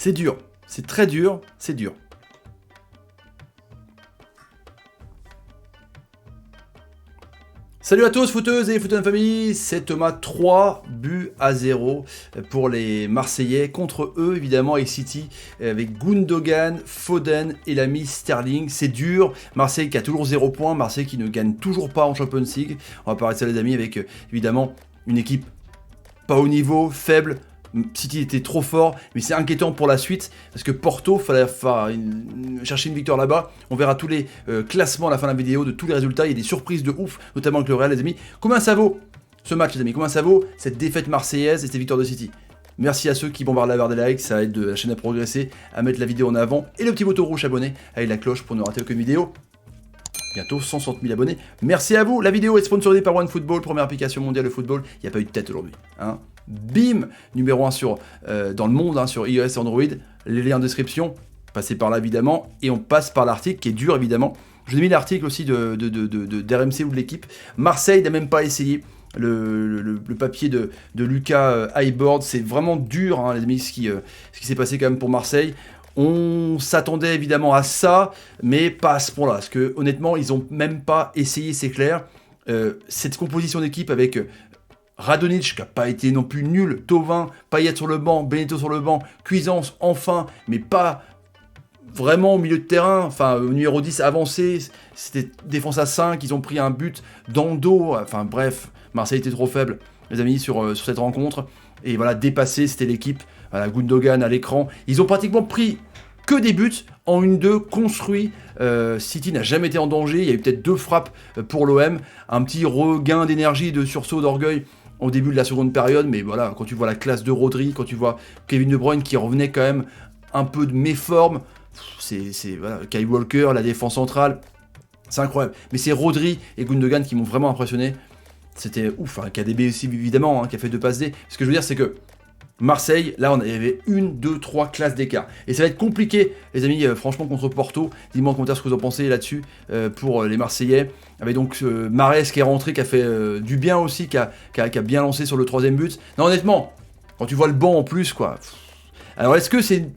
C'est dur, c'est très dur, c'est dur. Salut à tous, footeuses et footeux de famille, c'est Thomas, 3-0 pour les Marseillais, contre eux évidemment avec City, avec Gundogan, Foden et l'ami Sterling. C'est dur, Marseille qui a toujours 0 points, Marseille qui ne gagne toujours pas en Champions League. On va parler de ça les amis, avec évidemment une équipe pas au niveau, faible. City était trop fort, mais c'est inquiétant pour la suite, parce que Porto, fallait chercher une victoire là-bas. On verra tous les classements à la fin de la vidéo, de tous les résultats. Il y a des surprises de ouf, notamment avec le Real, les amis. Combien ça vaut ce match, les amis? Combien ça vaut cette défaite marseillaise et cette victoire de City? Merci à ceux qui bombardent la barre des likes, ça aide la chaîne à progresser, à mettre la vidéo en avant. Et le petit bouton rouge abonné, avec la cloche pour ne rater aucune vidéo. Bientôt 160 000 abonnés. Merci à vous. La vidéo est sponsorisée par OneFootball, première application mondiale de football. Il n'y a pas eu de tête aujourd'hui. Hein. Bim, numéro 1 dans le monde, sur iOS et Android. Les liens en description. Passez par là évidemment. Et on passe par l'article qui est dur évidemment. Je vous ai mis l'article aussi d'RMC ou de l'équipe. Marseille n'a même pas essayé. Le papier de Lucas Highboard. C'est vraiment dur, les amis, ce qui s'est passé quand même pour Marseille. On s'attendait évidemment à ça, mais pas à ce point-là, parce que honnêtement, ils n'ont même pas essayé, c'est clair. Cette composition d'équipe avec Radonjic, qui n'a pas été non plus nul, Thauvin, Payet sur le banc, Benito sur le banc, Cuisance, enfin, mais pas vraiment au milieu de terrain, enfin, au numéro 10 avancé, c'était défense à 5, ils ont pris un but dans le dos, enfin bref, Marseille était trop faible, les amis, sur cette rencontre, et voilà, dépassé, c'était l'équipe. Voilà, Gundogan à l'écran. Ils ont pratiquement pris que des buts en 1-2 construits. City n'a jamais été en danger. Il y a eu peut-être 2 frappes pour l'OM. Un petit regain d'énergie, de sursaut d'orgueil au début de la seconde période. Mais voilà, quand tu vois la classe de Rodri, quand tu vois Kevin De Bruyne qui revenait quand même un peu de méforme, voilà, Kyle Walker, la défense centrale, c'est incroyable. Mais c'est Rodri et Gundogan qui m'ont vraiment impressionné. C'était ouf. KDB aussi, évidemment, qui a fait 2 passes D. Ce que je veux dire, c'est que Marseille, là, il y avait 1, 2, 3 classes d'écart. Et ça va être compliqué, les amis, franchement, contre Porto. Dites-moi en commentaire ce que vous en pensez là-dessus pour les Marseillais. Avec donc Mahrez qui est rentré, qui a fait du bien aussi, qui a bien lancé sur le 3e but. Non, honnêtement, quand tu vois le banc en plus, quoi. Alors, est-ce que c'est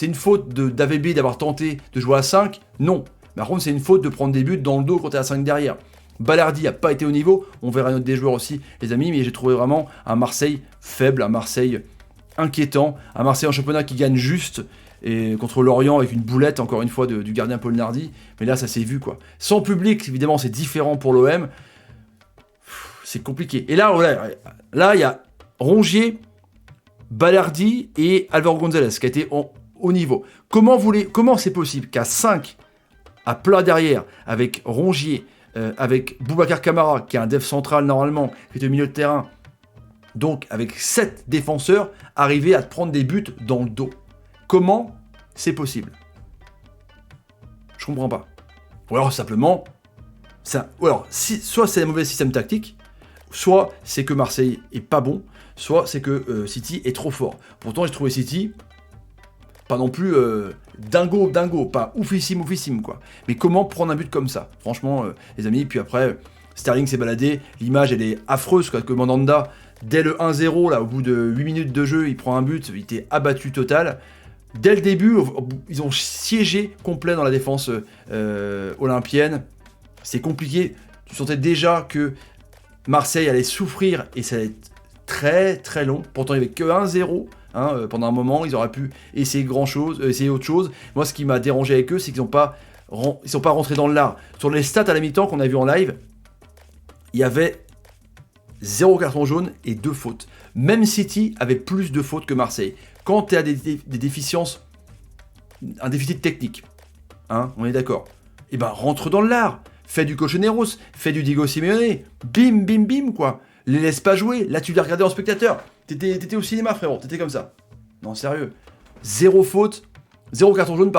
une faute d'AVB d'avoir tenté de jouer à 5? Non. Par contre, c'est une faute de prendre des buts dans le dos quand tu es à 5 derrière. Balardi n'a pas été au niveau. On verra notre des joueurs aussi, les amis. Mais j'ai trouvé vraiment un Marseille faible, un Marseille inquiétant, un Marseille en championnat qui gagne juste, et contre Lorient avec une boulette encore une fois du gardien Paul Nardi, mais là ça s'est vu quoi. Sans public évidemment c'est différent pour l'OM, c'est compliqué. Et là il y a Rongier, Balardi et Álvaro González qui a été au niveau. Comment c'est possible qu'à 5 à plat derrière avec Rongier, avec Boubacar Kamara qui est un def central normalement, qui est au milieu de terrain, donc avec 7 défenseurs, arriver à te prendre des buts dans le dos? Comment c'est possible? Je comprends pas. Ou alors simplement, soit c'est un mauvais système tactique, soit c'est que Marseille est pas bon, soit c'est que City est trop fort. Pourtant j'ai trouvé City pas non plus dingo, pas oufissime quoi. Mais comment prendre un but comme ça? Franchement, les amis, puis après, Sterling s'est baladé, l'image elle est affreuse, quoi, que Mandanda, dès le 1-0, là, au bout de 8 minutes de jeu, il prend un but, il était abattu total. Dès le début, ils ont siégé complet dans la défense olympienne. C'est compliqué. Tu sentais déjà que Marseille allait souffrir et ça allait être très très long. Pourtant, il n'y avait que 1-0. Pendant un moment, ils auraient pu essayer autre chose. Moi, ce qui m'a dérangé avec eux, c'est qu'ils ne sont pas rentrés dans le lard. Sur les stats à la mi-temps qu'on a vu en live, il y avait 0 carton jaune et 2 fautes. Même City avait plus de fautes que Marseille. Quand tu as des déficiences, un déficit technique, on est d'accord, et ben rentre dans le lard. Fais du Cochoneros, fais du Diego Simeone, bim, quoi. Les laisse pas jouer. Là, tu les regardais en spectateur. T'étais au cinéma, frérot. T'étais comme ça. Non, sérieux. 0 faute, 0 carton jaune,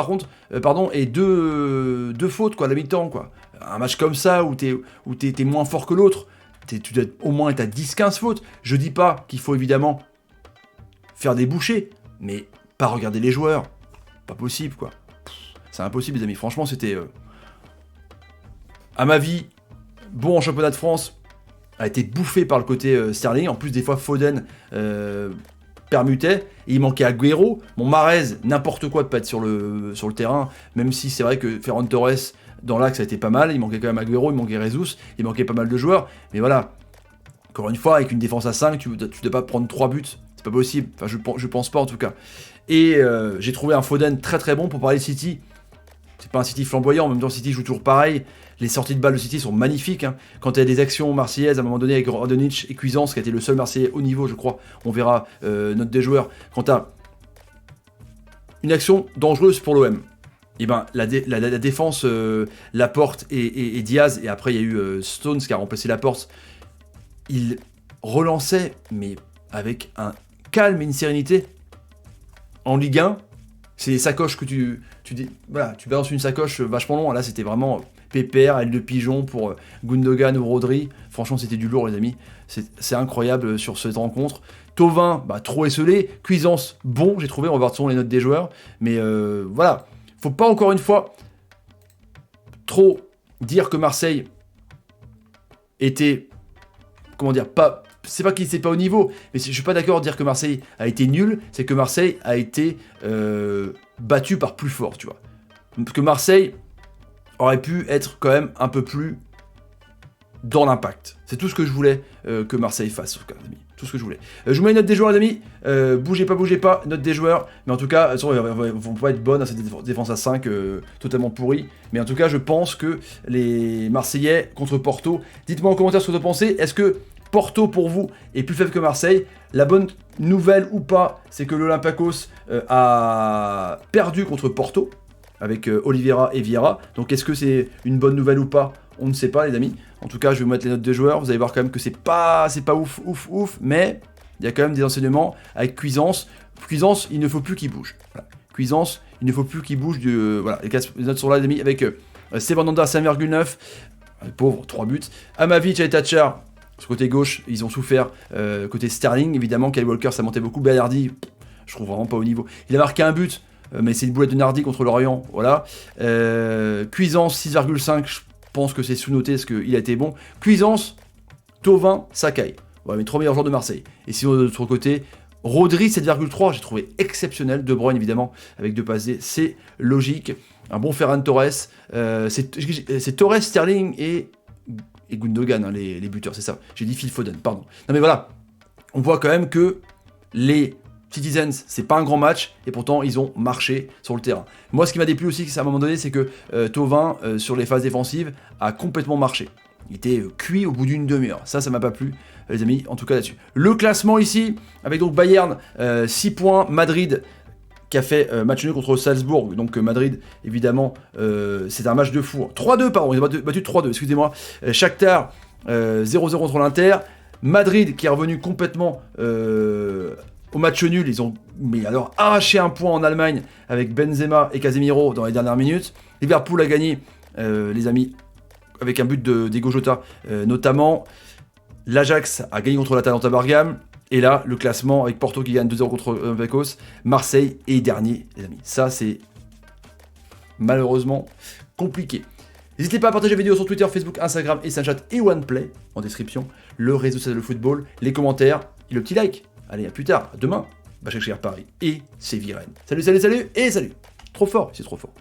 et 2 fautes, quoi, à la mi-temps, quoi. Un match comme ça, où t'es moins fort que l'autre, tu dois au moins être à 10-15 fautes. Je dis pas qu'il faut évidemment faire des bouchées, mais pas regarder les joueurs. Pas possible, quoi. C'est impossible, les amis. Franchement, c'était... à ma vie, bon en championnat de France, a été bouffé par le côté Sterling. En plus, des fois, Foden permutait, et il manquait Agüero, mon Mahrez, n'importe quoi de pas être sur le terrain, même si c'est vrai que Ferran Torres, dans l'axe, ça a été pas mal, il manquait quand même Agüero, il manquait Jesus, il manquait pas mal de joueurs, mais voilà, encore une fois, avec une défense à 5, tu ne dois pas prendre 3 buts, c'est pas possible, enfin je pense pas en tout cas. Et j'ai trouvé un Foden très très bon pour parler de City. C'est pas un City flamboyant, en même temps City joue toujours pareil. Les sorties de balles de City sont magnifiques. Hein. Quand il y a des actions marseillaises, à un moment donné avec Radonjic et Cuisance, qui a été le seul Marseillais au niveau, je crois, on verra note des joueurs. Quand tu as une action dangereuse pour l'OM, et ben la défense, Laporte et Diaz, et après il y a eu Stones qui a remplacé Laporte, il relançait, mais avec un calme et une sérénité. En Ligue 1, c'est des sacoches que tu balances une sacoche vachement long. Là, c'était vraiment pépère, aile de pigeon pour Gundogan ou Rodri. Franchement, c'était du lourd, les amis. C'est incroyable sur cette rencontre. Thauvin, trop esselé. Cuisance, bon, j'ai trouvé. On va voir selon les notes des joueurs. Mais voilà, faut pas encore une fois trop dire que Marseille était, comment dire, pas... C'est pas qu'il n'était pas au niveau, mais je suis pas d'accord de dire que Marseille a été nul, c'est que Marseille a été battu par plus fort, tu vois. Parce que Marseille aurait pu être quand même un peu plus dans l'impact. C'est tout ce que je voulais que Marseille fasse, en tout cas, les amis. Tout ce que je voulais. Je vous mets une note des joueurs, les amis. Bougez pas, note des joueurs. Mais en tout cas, elles vont pas être bonnes à cette défense à 5, totalement pourrie. Mais en tout cas, je pense que les Marseillais contre Porto, dites-moi en commentaire ce que vous en pensez. Est-ce que Porto, pour vous, est plus faible que Marseille? La bonne nouvelle ou pas, c'est que l'Olympiakos a perdu contre Porto, avec Oliveira et Vieira. Donc est-ce que c'est une bonne nouvelle ou pas? On ne sait pas, les amis. En tout cas, je vais vous mettre les notes des joueurs. Vous allez voir quand même que c'est pas ouf, mais il y a quand même des enseignements avec Cuisance. Cuisance, il ne faut plus qu'il bouge. Voilà. Cuisance, il ne faut plus qu'il bouge. Voilà, les notes sont là, les amis, avec Sebandanda 5,9. Pauvre, 3 buts. Amavic et Tachar, sur côté gauche, ils ont souffert. Côté Sterling, évidemment, Kyle Walker, ça montait beaucoup. Bellardi, je trouve vraiment pas au niveau. Il a marqué un but, mais c'est une boulette de Nardi contre Lorient. Voilà. Cuisance, 6,5. Je pense que c'est sous-noté parce qu'il a été bon. Cuisance, Thauvin, Sakai. Voilà, mes 3 meilleurs joueurs de Marseille. Et sinon, de l'autre côté, Rodri, 7,3. J'ai trouvé exceptionnel. De Bruyne, évidemment, avec 2 passes D. C'est logique. Un bon Ferran Torres. C'est Torres, Sterling et Gundogan, hein, les buteurs, c'est ça. J'ai dit Phil Foden, pardon. Non mais voilà, on voit quand même que les Citizens, c'est pas un grand match, et pourtant ils ont marché sur le terrain. Moi, ce qui m'a déplu aussi, à un moment donné, c'est que Thauvin, sur les phases défensives, a complètement marché. Il était cuit au bout d'une demi-heure. Ça m'a pas plu, les amis, en tout cas là-dessus. Le classement ici, avec donc Bayern, 6 points, Madrid, qui a fait match nul contre Salzbourg. Donc Madrid, évidemment, c'est un match de fou. 3-2, pardon, ils ont battu 3-2, excusez-moi. Shakhtar, 0-0 contre l'Inter. Madrid, qui est revenu complètement au match nul. Ils ont alors arraché un point en Allemagne avec Benzema et Casemiro dans les dernières minutes. Liverpool a gagné, les amis, avec un but de Diego Jota, notamment. L'Ajax a gagné contre l'Atalanta Bergame. Et là, le classement avec Porto qui gagne 2-0 contre Olympiakos, Marseille est dernier, les amis. Ça, c'est malheureusement compliqué. N'hésitez pas à partager la vidéo sur Twitter, Facebook, Instagram et Snapchat et OnePlay en description. Le réseau social de football, les commentaires et le petit like. Allez, à plus tard, à demain. Bachak Paris et c'est Viren. Salut, et salut. Trop fort, c'est trop fort.